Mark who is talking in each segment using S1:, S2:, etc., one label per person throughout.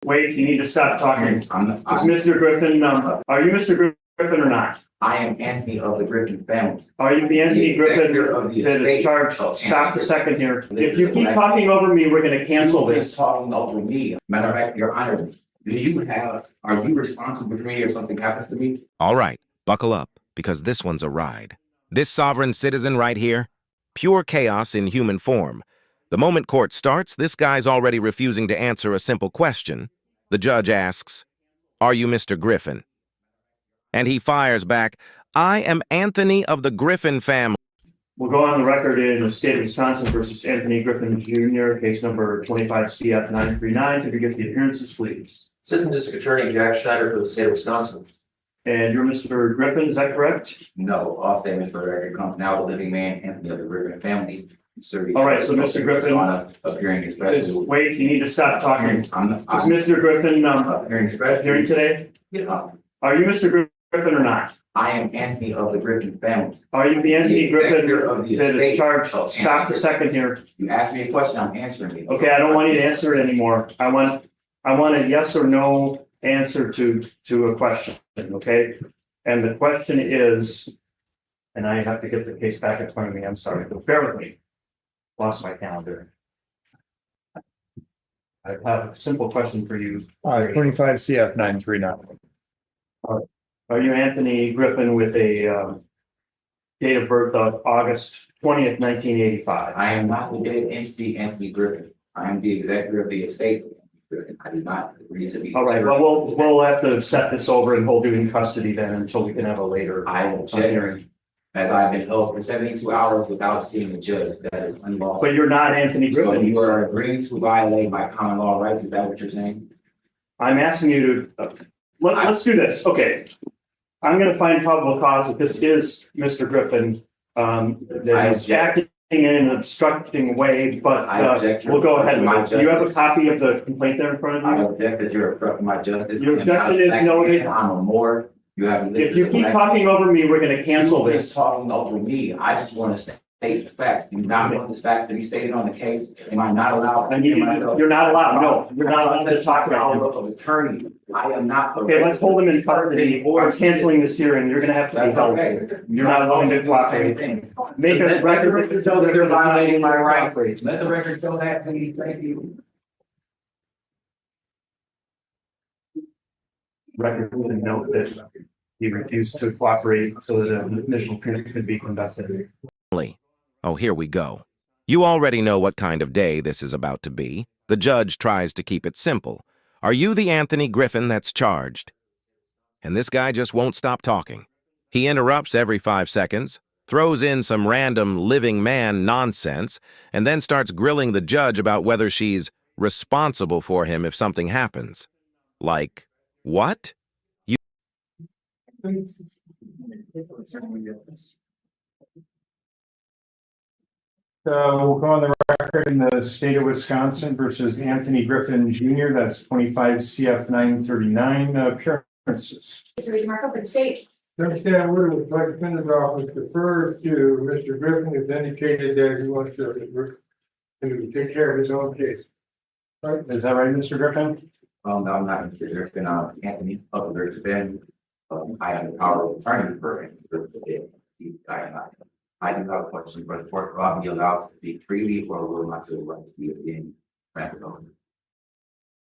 S1: Wait, you need to stop talking.
S2: I'm
S1: Is Mr. Griffin, are you Mr. Griffin or not?
S2: I am Anthony of the Griffin family.
S1: Are you the Anthony Griffin
S2: executor of the
S1: that is
S2: estate
S1: charged?
S2: of
S1: Stop a
S2: Anthony
S1: second here.
S2: Griffin.
S1: If you keep talking over me, we're gonna cancel
S2: You is
S1: this.
S2: talking over me. Matter of fact, Your Honor, are you responsible for me if something happens to me?
S3: All right, buckle up, because this one's a ride. This sovereign citizen right here, pure chaos in human form. The moment court starts, this guy's already refusing to answer a simple question. The judge asks, "Are you Mr. Griffin?" And he fires back, "I am Anthony of the Griffin family."
S1: We'll go on the record in the state of Wisconsin versus Anthony Griffin Jr., case number 25 CF 939. Could you get the appearances, please?
S4: Assistant District Attorney Jack Schneider for the state of Wisconsin.
S1: And you're Mr. Griffin, is that correct?
S2: No, all statements for the record comes now the living man, Anthony of the Griffin family.
S1: All right, so Mr. Griffin
S2: appearing especially.
S1: Wait, you need to stop talking. Is
S2: I'm
S1: Mr. Griffin
S2: appearing especially.
S1: hearing today? Are you Mr. Griffin or not?
S2: I am Anthony of the Griffin family.
S1: Are you the Anthony Griffin
S2: executor of the
S1: that is
S2: estate
S1: charged?
S2: of
S1: Stop a
S2: Anthony.
S1: second here.
S2: You asked me a question, I'm answering it.
S1: Okay, I don't want you to answer it anymore. I want a yes or no answer to a question, okay? And the question is, and I have to get the case back in front of me, I'm sorry, but bear with me. Lost my calendar. I have a simple question for you.
S5: 25 CF 939.
S1: Are you Anthony Griffin with a date of birth of August 20th, 1985?
S2: I am not the dead entity, Anthony Griffin. I am the executor of the estate. I do not agree to be.
S1: All right, well, we'll have to set this over and hold you in custody then until we can have a later
S2: I object,
S1: hearing.
S2: as I've been held for 72 hours without seeing a judge. That is unlawful.
S1: But you're not Anthony
S2: So
S1: Griffin.
S2: you are agreeing to violate my common law rights. Is that what you're saying?
S1: I'm asking you to, let's do this, okay. I'm gonna find probable cause that this is Mr. Griffin, that is acting in an obstructing way, but,
S2: I object.
S1: we'll go ahead with
S2: My
S1: it. Do you have a
S2: justice.
S1: copy of the complaint there in front of
S2: I
S1: you?
S2: object that you're obstructing my justice.
S1: Your
S2: And I
S1: objection is
S2: object
S1: noted.
S2: that I'm a more. You have.
S1: If you keep talking over me, we're gonna cancel
S2: You
S1: this.
S2: talking over me. I just want to state the facts. Do you not want the facts to be stated on the case? Am I not allowed?
S1: I need you, you're not allowed, no, you're not allowed to talk about it.
S2: Of attorney. I am not.
S1: Okay, let's hold him in custody, or canceling this hearing, you're gonna have to be
S2: That's
S1: held.
S2: okay.
S1: You're not willing to cooperate. Make a
S2: Let the
S1: record.
S2: record show that they're violating my rights. Let the record show that, please. Thank you.
S1: Record with a note that he refused to cooperate so that an initial hearing could be conducted.
S3: Oh, here we go. You already know what kind of day this is about to be. The judge tries to keep it simple. Are you the Anthony Griffin that's charged? And this guy just won't stop talking. He interrupts every 5 seconds, throws in some random living man nonsense, and then starts grilling the judge about whether she's responsible for him if something happens. Like, what?
S5: We'll go on the record in the state of Wisconsin versus Anthony Griffin Jr. That's 25 CF 939 appearances.
S6: So Reed Marco for the state.
S7: Understand order the Black Defender's Office defers to Mr. Griffin, who's indicated that he wants to take care of his own case.
S5: Right, is that right, Mr. Griffin?
S2: I'm not Mr. Griffin, I'm Anthony of the Griffin. I am the power of attorney for him. I do have a question for the court. Will I be allowed to speak freely, or will my civil rights be again granted on?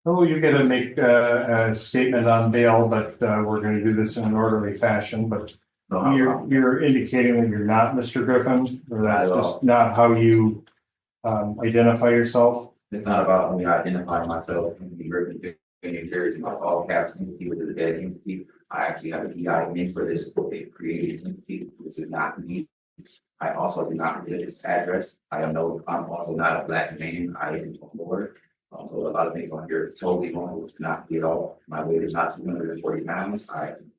S5: Oh, you get to make a statement on bail, but we're going to do this in an orderly fashion. But you're indicating that you're not Mr. Griffin, or that's just not how you identify yourself.
S2: It's not about me identifying myself and the Griffin carries my all caps entity with the dead entity. I actually have an EIN for this created entity. This is not me. I also do not forget this address. I'm also not a black man. I am on board. So a lot of things on here totally wrong, which cannot be at all. My weight is not 240 pounds.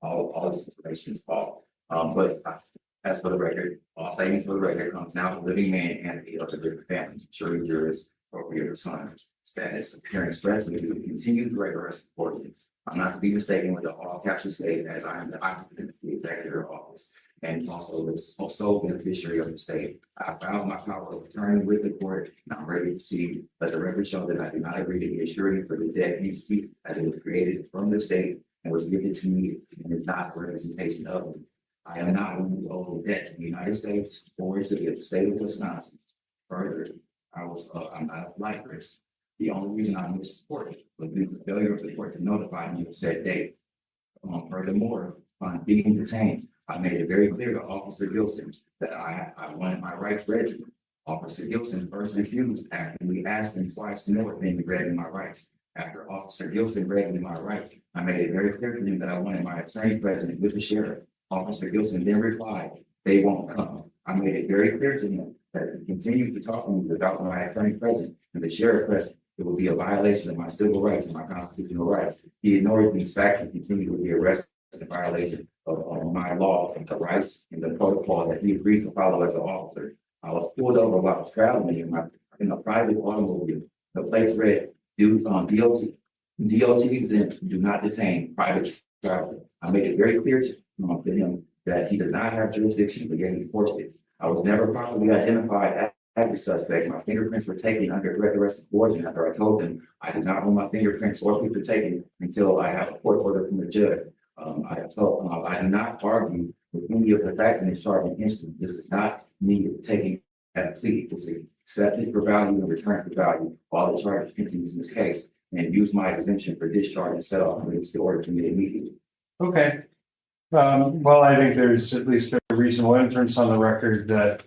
S2: All this information is false. But as for the record, all statements for the record comes now the living man and the other Griffin family. Sure, yours or your son status appearing expressly to continue the rigorous reporting. I'm not to be mistaken with the all caps state as I am the occupant of the executive office. and also the sole beneficiary of the state. I filed my power of attorney with the court, and I'm ready to proceed. Let the record show that I do not agree to be a surety for the debt entity as it was created from the state and was given to me and is not a representation of me. I am not who owe debt to the United States or to the state of Wisconsin. Further, I'm not a flight risk. The only reason I missed support was due to the failure of the court to notify me of said date. Furthermore, on being detained, I made it very clear to Officer Gilson that I wanted my rights read to me. Officer Gilson first refused after we asked him twice to know if they read me my rights. After Officer Gilson read me my rights, I made it very clear to him that I wanted my attorney present with the sheriff. Officer Gilson then replied, "They won't come." I made it very clear to him that if he continued to talk to me without my attorney present and the sheriff present, it would be a violation of my civil rights and my constitutional rights. He ignored these facts and continued with the arrest in violation of my law and the rights and the protocol that he agreed to follow as an officer. I was pulled over while traveling in a private automobile. The plates read, DOT exempt, do not detain private travel. I made it very clear to him that he does not have jurisdiction, but yet he forced it. I was never properly identified as a suspect. My fingerprints were taken under direct arrest of origin after I told them I did not want my fingerprints or people taken until I have a court order from the judge. I do not argue with any of the facts in this charge against me. This is not me taking a plea. This is accepted for value and returned for value. All the charges continues in this case and use my exemption for discharge and set off and release the order to me immediately.
S5: Okay. Well, I think there's at least a reasonable inference on the record that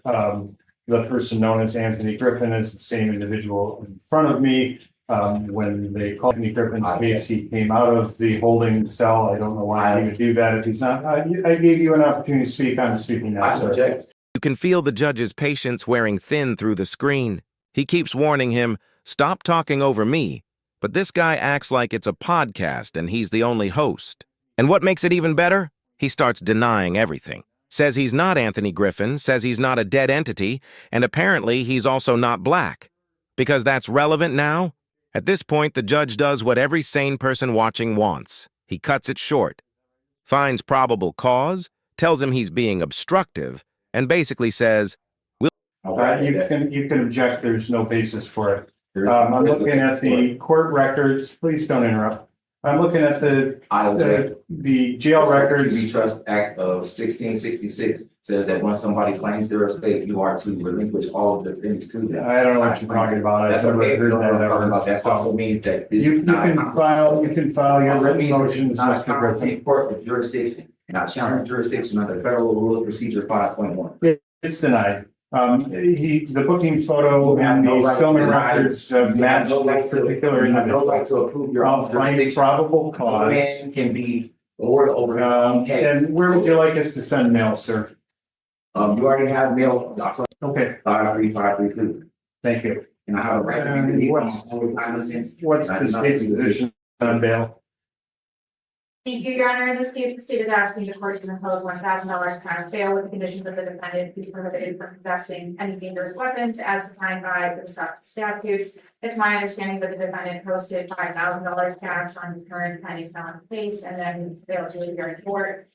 S5: the person known as Anthony Griffin is the same individual in front of me. When they called Anthony Griffin's case, he came out of the holding cell. I don't know why he would do that if he's not. I gave you an opportunity to speak. I'm speaking now, sir.
S3: You can feel the judge's patience wearing thin through the screen. He keeps warning him, "Stop talking over me." But this guy acts like it's a podcast and he's the only host. And what makes it even better? He starts denying everything. Says he's not Anthony Griffin, says he's not a dead entity, and apparently he's also not black. Because that's relevant now? At this point, the judge does what every sane person watching wants. He cuts it short, finds probable cause, tells him he's being obstructive, and basically says,
S5: You can object. There's no basis for it. I'm looking at the court records. Please don't interrupt. I'm looking at the jail records.
S2: The Trust Act of 1666 says that when somebody claims their estate, you are to relinquish all of the things to them.
S5: I don't know what you're talking about.
S2: That's okay. That also means that this
S5: You
S2: is not.
S5: can file your written motions, Mr. Griffin.
S2: Court with jurisdiction, and I challenge jurisdiction under Federal Rule of Procedure 5.1.
S5: It's denied. The booking photo and the Spillman records match this particular individual. I'll find probable cause.
S2: Man can be lowered over his own case.
S5: And where would you like us to send mail, sir?
S2: You already have mail.
S5: Okay,
S2: 53532.
S5: thank you.
S2: And I have a right to be
S5: What's the state's position on bail?
S6: Thank you, Your Honor. In this case, the state is asking the court to impose $1,000 pound bail with the condition that the defendant be prohibited from possessing any dangerous weapons as defined by the statutes. It's my understanding that the defendant posted $5,000 cash on his current pending felony case and then failed to appear in court.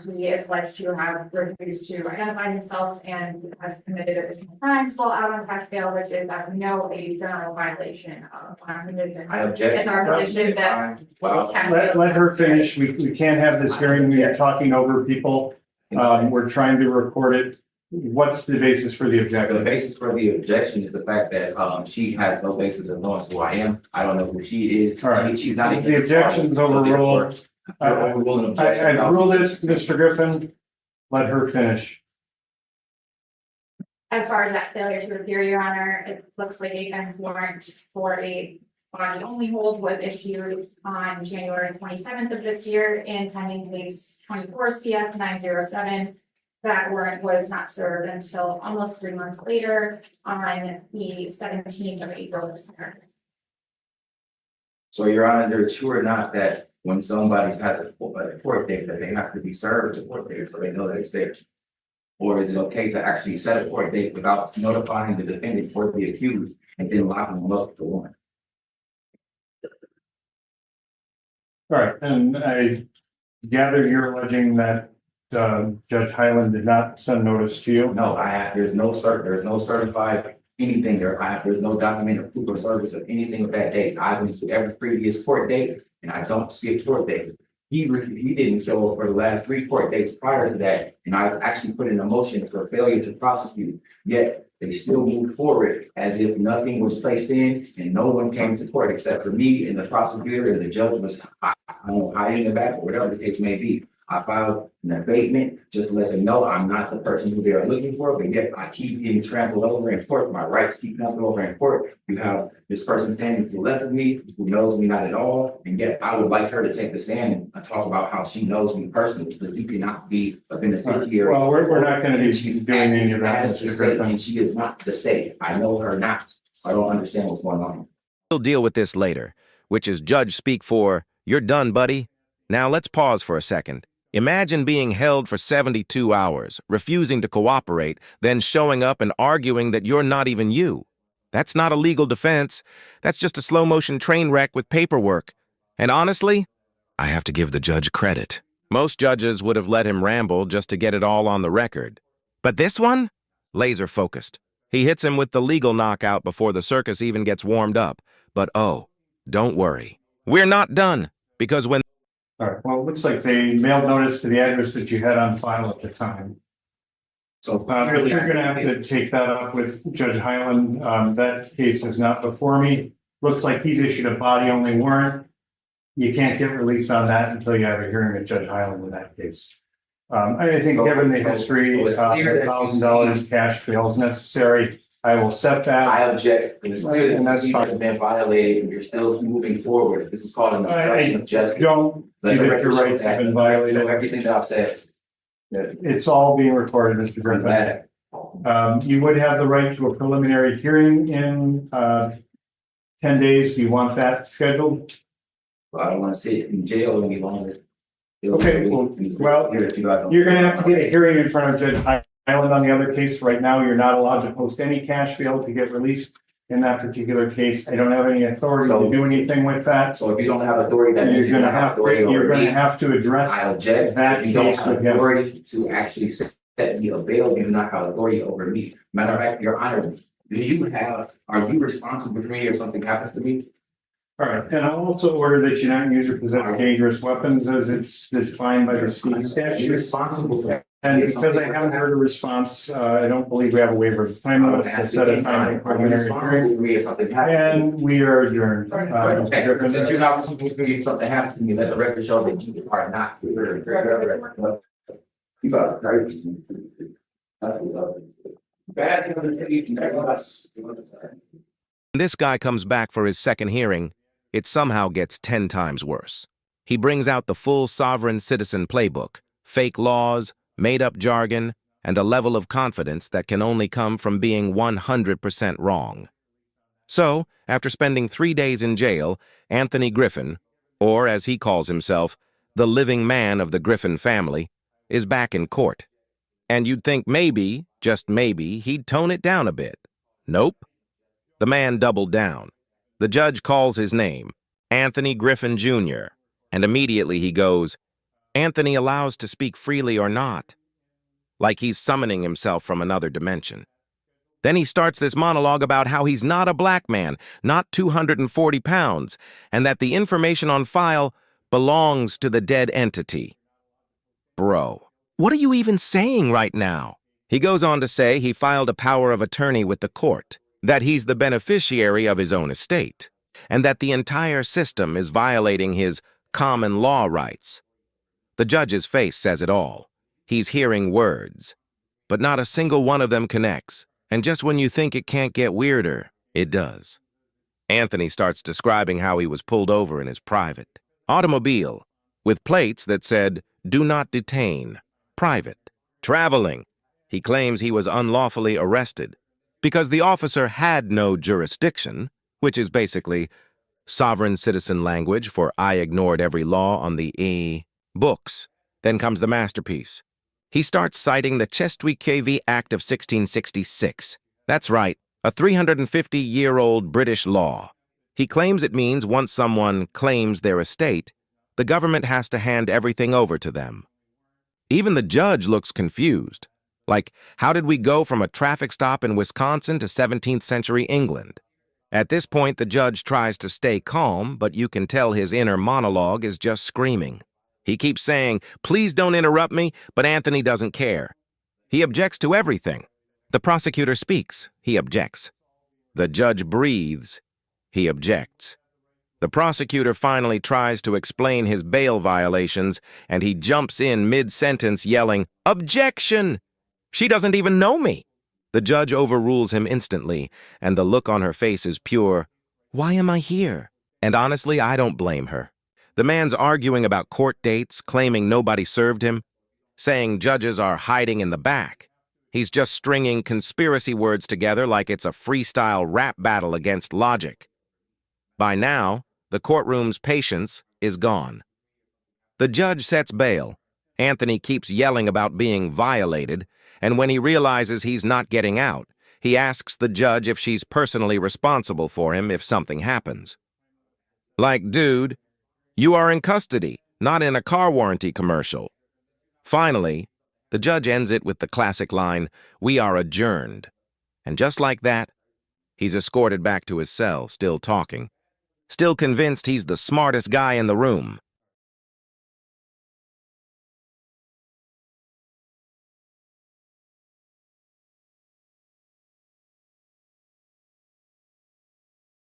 S6: He is alleged to have refused to identify himself and has committed additional crimes while out on cash bail, which is, as we know, a general violation of our conditions.
S2: I object.
S6: It's our position that cash bail.
S5: Let her finish. We can't have this hearing. We are talking over people. We're trying to record it. What's the basis for the
S2: The
S5: objection?
S2: basis for the objection is the fact that she has no basis of knowing who I am. I don't know who she is.
S5: All right.
S2: She's not even.
S5: The objection's overruled. I ruled it, Mr. Griffin. Let her finish.
S6: As far as that failure to appear, Your Honor, it looks like a bench warrant for a body only hold was issued on January 27th of this year in pending case 24 CF 907. That warrant was not served until almost 3 months later on the 17th of April this year.
S2: So, Your Honor, they're sure not that when somebody has a court date that they have to be served a court date so they know that it's there? Or is it okay to actually set a court date without notifying the defendant or the accused and then locking them up for warrant?
S5: All right, and I gather you're alleging that Judge Highland did not send notice to you?
S2: No, there's no certified anything there. There's no document or proof of service of anything of that date. I went to every previous court date and I don't skip court date. He didn't show up for the last 3 court dates prior to that, and I actually put in a motion for failure to prosecute, yet they still moved forward as if nothing was placed in and no one came to court except for me and the prosecutor, and the judge was hiding in the back or whatever the case may be. I filed an abatement, just to let them know I'm not the person who they are looking for, but yet I keep getting trampled over in court. My rights keep trampled over in court. You have this person standing to the left of me who knows me not at all, and yet I would like her to take the stand and talk about how she knows me personally, because you cannot be a beneficiary.
S5: Well, we're not going to be
S2: She's
S5: doing any of
S2: acting
S5: that,
S2: as the
S5: Mr.
S2: state,
S5: Griffin.
S2: and she is not the state. I know her not, so I don't understand what's going on.
S3: We'll deal with this later, which is judge speak for, "You're done, buddy." Now let's pause for a second. Imagine being held for 72 hours, refusing to cooperate, then showing up and arguing that you're not even you. That's not a legal defense. That's just a slow-motion train wreck with paperwork. And honestly, I have to give the judge credit. Most judges would have let him ramble just to get it all on the record. But this one? Laser-focused. He hits him with the legal knockout before the circus even gets warmed up. But oh, don't worry. We're not done, because when
S5: All right, well, it looks like they mailed notice to the address that you had on file at the time.
S2: So
S5: But you're gonna have to take that up with Judge Highland. That case is not before me. Looks like he's issued a body-only warrant. You can't get released on that until you have a hearing with Judge Highland in that case. I think given the history, $1,000 cash bail is necessary. I will set that.
S2: I object, and it's clear
S5: And
S2: that
S5: that's
S2: these
S5: fine.
S2: have been violated, and you're still moving forward. This is called an
S5: I
S2: obstruction of justice.
S5: don't,
S2: Let the
S5: either
S2: record
S5: your
S2: show
S5: rights have
S2: that.
S5: been violated.
S2: Everything that I've said.
S5: It's all being recorded, Mr.
S2: I'm
S5: Griffin.
S2: glad.
S5: You would have the right to a preliminary hearing in 10 days. Do you want that scheduled?
S2: But I don't want to sit in jail any longer.
S5: Okay, well, you're gonna have to get a hearing in front of Judge Highland on the other case. Right now, you're not allowed to post any cash bail to get released in that particular case. I don't have any authority to do anything with that.
S2: So if you don't have authority, that means
S5: You're
S2: you don't
S5: gonna
S2: have
S5: have,
S2: authority over
S5: you're gonna
S2: me.
S5: have to address
S2: I object.
S5: that
S2: If you don't
S5: case
S2: have
S5: with him.
S2: authority to actually set me a bail, you do not have authority over me. Matter of fact, Your Honor, are you responsible for me if something happens to me?
S5: All right, and I'll also order that you not use or possess dangerous weapons as it's defined by the state
S2: Are you
S5: statute.
S2: responsible for?
S5: And because I haven't heard a response, I don't believe we have a waiver of time limits to set a time for
S2: Are you
S5: preliminary
S2: responsible
S5: hearing.
S2: for me if something happens?
S5: And we are adjourned. Mr.
S2: Okay,
S5: Griffin.
S2: since you're not responsible for me if something happens to me, let the record show that you are not. You got crazy. Bad.
S3: When this guy comes back for his second hearing, it somehow gets 10 times worse. He brings out the full sovereign citizen playbook, fake laws, made-up jargon, and a level of confidence that can only come from being 100% wrong. So, after spending 3 days in jail, Anthony Griffin, or as he calls himself, the living man of the Griffin family, is back in court. And you'd think maybe, just maybe, he'd tone it down a bit. Nope. The man doubled down. The judge calls his name, Anthony Griffin Jr., and immediately he goes, "Anthony allows to speak freely or not?" Like he's summoning himself from another dimension. Then he starts this monologue about how he's not a black man, not 240 pounds, and that the information on file belongs to the dead entity. Bro, what are you even saying right now? He goes on to say he filed a power of attorney with the court, that he's the beneficiary of his own estate, and that the entire system is violating his common law rights. The judge's face says it all. He's hearing words, but not a single one of them connects, and just when you think it can't get weirder, it does. Anthony starts describing how he was pulled over in his private automobile, with plates that said, "Do not detain, private, traveling." He claims he was unlawfully arrested because the officer had no jurisdiction, which is basically sovereign citizen language for I ignored every law on the books. Then comes the masterpiece. He starts citing the Chestuikavy Act of 1666. That's right, a 350-year-old British law. He claims it means once someone claims their estate, the government has to hand everything over to them. Even the judge looks confused. Like, how did we go from a traffic stop in Wisconsin to 17th century England? At this point, the judge tries to stay calm, but you can tell his inner monologue is just screaming. He keeps saying, "Please don't interrupt me," but Anthony doesn't care. He objects to everything. The prosecutor speaks. He objects. The judge breathes. He objects. The prosecutor finally tries to explain his bail violations, and he jumps in mid-sentence yelling, "Objection! She doesn't even know me." The judge overrules him instantly, and the look on her face is pure, "Why am I here?" And honestly, I don't blame her. The man's arguing about court dates, claiming nobody served him, saying judges are hiding in the back. He's just stringing conspiracy words together like it's a freestyle rap battle against logic. By now, the courtroom's patience is gone. The judge sets bail. Anthony keeps yelling about being violated, and when he realizes he's not getting out, he asks the judge if she's personally responsible for him if something happens. Like, dude, you are in custody, not in a car warranty commercial. Finally, the judge ends it with the classic line, "We are adjourned." And just like that, he's escorted back to his cell, still talking, still convinced he's the smartest guy in the room.